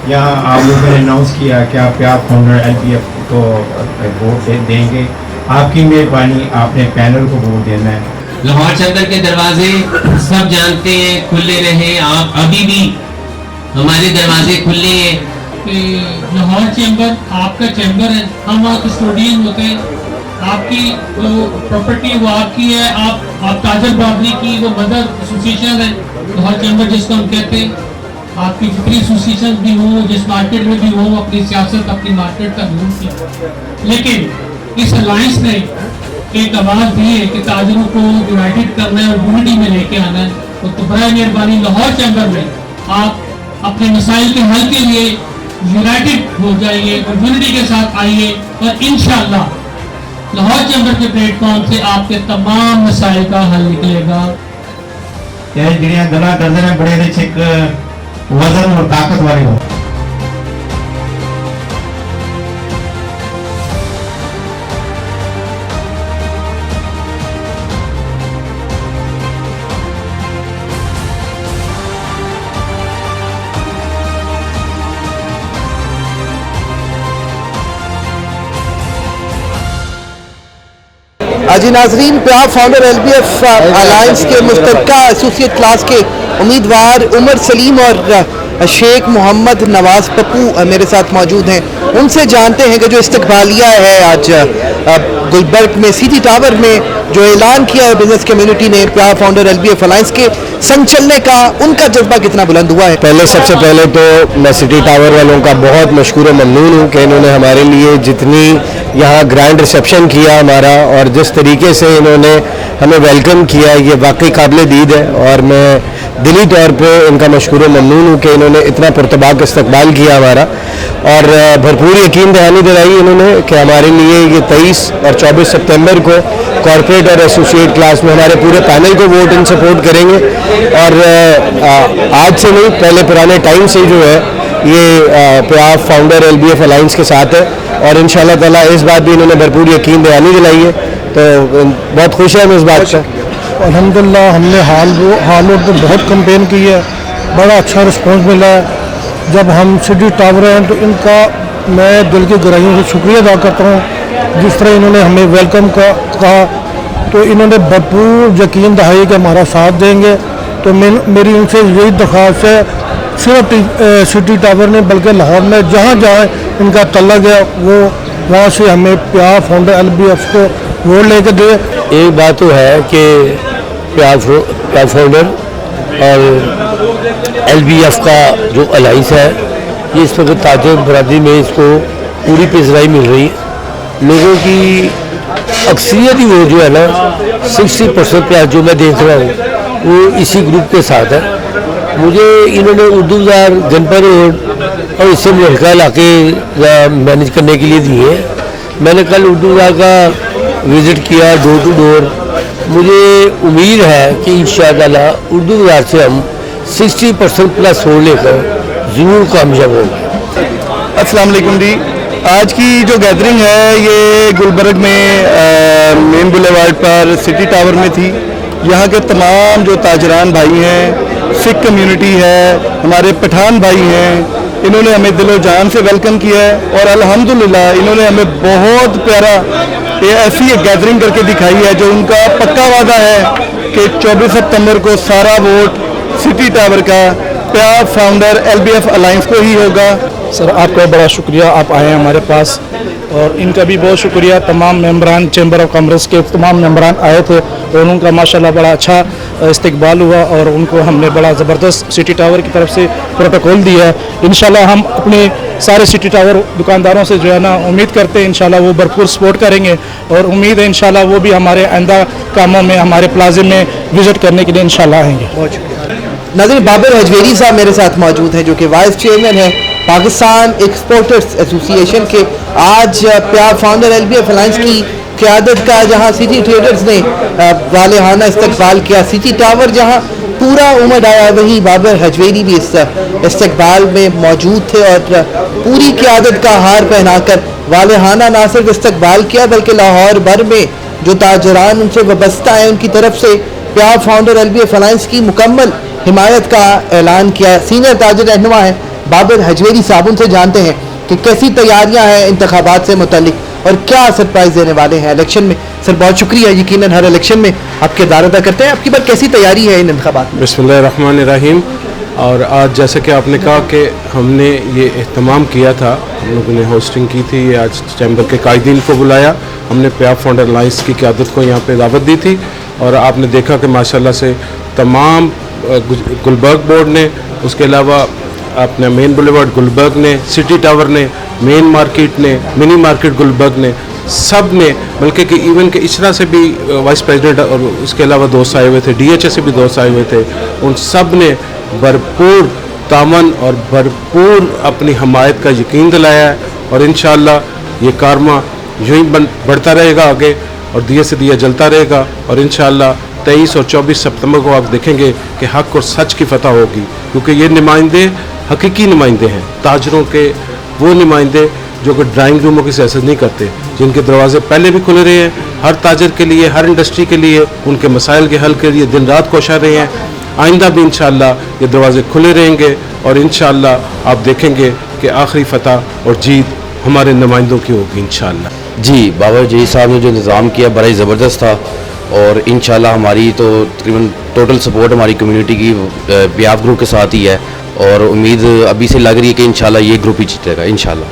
यहाँ आप लोगों ने अनाउंस किया कि आप प्यार फाउंडर LBF को वोट देंगे। आपकी मेहरबानी, आपने पैनल को वोट देना है। लाहौर चैम्बर के दरवाजे सब जानते हैं खुले रहे, आप अभी भी हमारे दरवाजे खुले हैं। लाहौर चैम्बर आपका चैम्बर है, हम वहाँ कस्टोडियन होते हैं। आपकी जो प्रॉपर्टी है वो आपकी है, आप ताजर बरादरी की वो मदर एसोसिएशन है लाहौर चैम्बर जिसको हम कहते हैं। आपकी जितनी एसोसिएशन भी हो, जिस मार्केट में भी हो, अपनी सियासत अपनी मार्केट का ढूंढ की। लेकिन इस अलायंस ने एक आवाज दी है कि ताजरों को यूनाइटेड करना है और यूनिटी में लेके आना है। तो बराए मेहरबानी लाहौर चैम्बर में आप अपने मसाइल के हल के लिए यूनाइटेड हो जाइए और यूनिटी के साथ आइए और इंशाअल्लाह लाहौर चैम्बर के प्लेटफॉर्म से आपके तमाम मसाइल का हल निकलेगा। ਜਿਹੜੀਆਂ ਗੱਲਾਂ ਕਰਦੇ ਨੇ ਬੜੇ ਦੇ ਇੱਕ वजन और ताकत वाले हो। जी नाजरीन, प्यार फाउंडर LBF अलायंस के मुश्तरका एसोसिएट क्लास के उम्मीदवार उमर सलीम और शेख मोहम्मद नवाज पप्पू मेरे साथ मौजूद हैं। उनसे जानते हैं कि जो इस्तकबालिया है आज गुलबर्ग में सिटी टावर में जो ऐलान किया है बिजनेस कम्युनिटी ने प्यार फाउंडर LBF अलायंस के संग चलने का, उनका जज्बा कितना बुलंद हुआ है? पहले सबसे पहले तो मैं सिटी टावर वालों का बहुत मशकूर ममनून हूँ कि इन्होंने हमारे लिए जितनी यहाँ ग्रैंड रिसेप्शन किया हमारा और जिस तरीके से इन्होंने हमें वेलकम किया, ये वाकई काबिल दीद है। और मैं दिली तौर पे इनका मशकूर ममनून हूँ कि इन्होंने इतना पुरतबाक इस्तकबाल किया हमारा और भरपूर यकीन दहानी दिलाई इन्होंने कि हमारे लिए ये 23 और 24 सितंबर को कॉरपोरेट और एसोसिएट क्लास में हमारे पूरे पैनल को वोट इन सपोर्ट करेंगे। और आज से नहीं, पहले पुराने टाइम से जो है ये प्यार फाउंडर LBF अलायंस के साथ है और इंशाल्लाह ताला इस बात भी इन्होंने भरपूर यकीन दहानी दिलाई है। तो बहुत खुश है हम इस बात से। अल्हम्दुलिल्लाह हमने हाल तो बहुत कंपेन की है, बड़ा अच्छा रिस्पॉन्स मिला है। जब हम सिटी टावर हैं तो इनका मैं दिल की गहराइयों से शुक्रिया अदा करता हूँ। जिस तरह इन्होंने हमें वेलकम कहा तो इन्होंने भरपूर यकीन दहाई कि हमारा साथ देंगे। तो मेरी उनसे यही दरख्वास्त है, सिर्फ सिटी टावर ने बल्कि लाहौर में जहाँ जहाँ इनका तल्लक है वो वहाँ से हमें प्यार फाउंडर LBF को वोट लेकर दे। एक बात तो है कि प्यार फाउंडर और LBF का जो अलाइंस है ये इस वक्त ताजर बरादरी में इसको पूरी पेशराई मिल रही है। लोगों की अक्सरियत ही वो जो है ना 60% प्यार जो मैं देख रहा हूँ वो इसी ग्रुप के साथ है। मुझे इन्होंने उर्दूदार जनपद रोड और इससे मुल्का इलाके मैनेज करने के लिए दिए। मैंने कल उर्दूदार का विज़िट किया डोर टू डोर। मुझे उम्मीद है कि इंशाअल्लाह उर्दूदार से हम 60% प्लस वोट लेकर ज़रूर कामयाब होंगे। अस्सलाम वालेकुम जी, आज की जो गैदरिंग है ये गुलबर्ग में मेन बुलेवार्ड पर सिटी टावर में थी। यहाँ के तमाम जो ताजरान भाई हैं, सिख कम्युनिटी है, हमारे पठान भाई हैं, इन्होंने हमें दिलो जान से वेलकम किया है और अल्हम्दुलिल्लाह इन्होंने हमें बहुत प्यारा ऐसी एक गैदरिंग करके दिखाई है जो उनका पक्का वादा है कि 24 सितंबर को सारा वोट सिटी टावर का प्यार फाउंडर LBF अलायंस को ही होगा। सर आपका बड़ा शुक्रिया, आप आए हमारे पास और इनका भी बहुत शुक्रिया। तमाम मेंबरान चैम्बर ऑफ कॉमर्स के तमाम मेंबरान आए थे और उनका माशाल्लाह बड़ा अच्छा इस्तकबाल हुआ और उनको हमने बड़ा ज़बरदस्त सिटी टावर की तरफ से प्रोटोकॉल दिया है। इंशाल्लाह हम अपने सारे सिटी टावर दुकानदारों से जो है ना उम्मीद करते हैं इंशाल्लाह वो भरपूर सपोर्ट करेंगे और उम्मीद है इंशाल्लाह वो भी हमारे आइंदा कामों में हमारे प्लाजे में विज़िट करने के लिए इंशाल्लाह आएंगे। बहुत शुक्रिया। नाज़रीन, बाबर हजवेरी साहब मेरे साथ मौजूद हैं जो कि वाइस चेयरमैन है पाकिस्तान एक्सपोर्टर्स एसोसिएशन के। आज प्यार फाउंडर LBF अलायंस की क़यादत का जहां सिटी ट्रेडर्स ने वालेहाना इस्तकबाल किया, सिटी टावर जहां पूरा उमड़ आया, वहीं बाबर हजवेरी भी इस इस्तकबाल में मौजूद थे और पूरी क़यादत का हार पहनाकर वालेहाना ना सिर्फ इस्तकबाल किया बल्कि लाहौर भर में जो ताजरान उनसे वाबस्ता है उनकी तरफ से प्यार फाउंडर LBF अलायंस की मुकम्मल हिमायत का ऐलान किया। सीनियर ताजर रहनुमा है बाबर हजवेरी साहब, उनसे जानते हैं कि कैसी तैयारियां हैं इंतखाबात से मुतालिक और क्या सरप्राइज देने वाले हैं इलेक्शन में। सर बहुत शुक्रिया, यकीनन हर इलेक्शन में आपके दारदा करते हैं। आपकी बार कैसी तैयारी है इन इंतखाबात में? बिस्मिल्लाहिर्रहमानिर्रहीम। और आज जैसे कि आपने कहा कि हमने ये एहतमाम किया था, हम लोगों ने होस्टिंग की थी, आज चैम्बर के कायदीन को बुलाया, हमने प्याब फाउंडर अलायंस की क़यादत को यहाँ पे दावत दी थी और आपने देखा कि माशाल्लाह से तमाम गुलबर्ग बोर्ड ने, उसके अलावा अपने मेन बुलेवार्ड गुलबर्ग ने, सिटी टावर ने, मेन मार्केट ने, मिनी मार्केट गुलबर्ग ने, सब ने, बल्कि कि इवन के इशरा से भी वाइस प्रेसिडेंट और उसके अलावा दोस्त आए हुए थे, DHA से भी दोस्त आए हुए थे, उन सब ने भरपूर तामन और भरपूर अपनी हमायत का यकीन दिलाया है और इंशाअल्लाह ये कारवा यूँ ही बढ़ता रहेगा आगे और दिए से दिया जलता रहेगा और इंशाअल्लाह 23 और 24 सितंबर को आप देखेंगे कि हक और सच की फतह होगी, क्योंकि ये नुमाइंदे हकीकी नुमाइंदे हैं, ताजरों के वो नुमाइंदे जो कि ड्राइंग रूमों की सियासत नहीं करते, जिनके दरवाजे पहले भी खुले रहे हैं हर ताजर के लिए, हर इंडस्ट्री के लिए, उनके मसाइल के हल के लिए दिन रात कोशा रहे हैं। आइंदा भी इंशाअल्लाह ये दरवाजे खुले रहेंगे और इंशाअल्लाह आप देखेंगे कि आखिरी फतह और जीत हमारे नुमाइंदों की होगी इंशाअल्लाह। जी, बाबर जी साहब ने जो निज़ाम किया बड़ा ही ज़बरदस्त था और इंशाअल्लाह हमारी तो तकरीबन टोटल सपोर्ट हमारी कम्युनिटी की प्याब ग्रुप के साथ ही है और उम्मीद अभी से लग रही है कि इंशाअल्लाह ये ग्रुप ही जीतेगा इंशाअल्लाह।